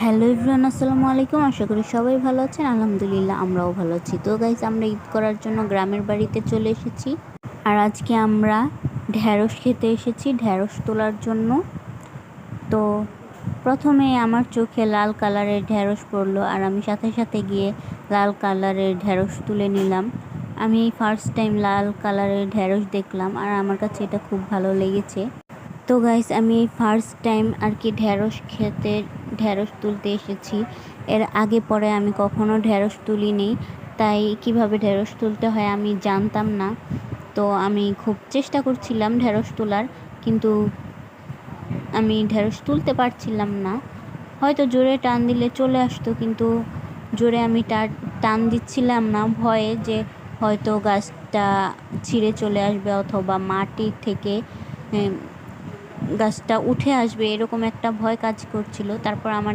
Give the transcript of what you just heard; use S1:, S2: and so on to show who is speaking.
S1: Hello everyone, আসসালামু আলাইকুম। আশা করি সবাই ভালো আছেন। আলহামদুলিল্লাহ আমরাও ভালো আছি। তো গাইজ, আমরা ঈদ করার জন্য গ্রামের বাড়িতে চলে এসেছি। আর আজকে আমরা ঢ্যাঁড়স খেতে এসেছি, ঢ্যাঁড়স তোলার জন্য। তো প্রথমে আমার চোখে লাল কালারের ঢ্যাঁড়স পড়লো, আর আমি সাথে সাথে গিয়ে লাল কালারের ঢ্যাঁড়স তুলে নিলাম। আমি এই ফার্স্ট টাইম লাল কালারের ঢ্যাঁড়স দেখলাম, আর আমার কাছে এটা খুব ভালো লেগেছে। তো গাইস, আমি এই ফার্স্ট টাইম আর কি ঢ্যাঁড়স তুলতে এসেছি। এর আগে পরে আমি কখনো ঢ্যাঁড়স তুলিনি, তাই কিভাবে ঢ্যাঁড়স তুলতে হয় আমি জানতাম না। তো আমি খুব চেষ্টা করছিলাম ঢ্যাঁড়স তোলার, কিন্তু আমি ঢ্যাঁড়স তুলতে পারছিলাম না। হয়তো জোরে টান দিলে চলে আসতো, কিন্তু জোরে আমি টান দিচ্ছিলাম না, ভয়ে যে হয়তো গাছটা ছিঁড়ে চলে আসবে অথবা মাটি থেকে গাছটা উঠে আসবে, এরকম একটা ভয় কাজ করছিল। তারপর আমার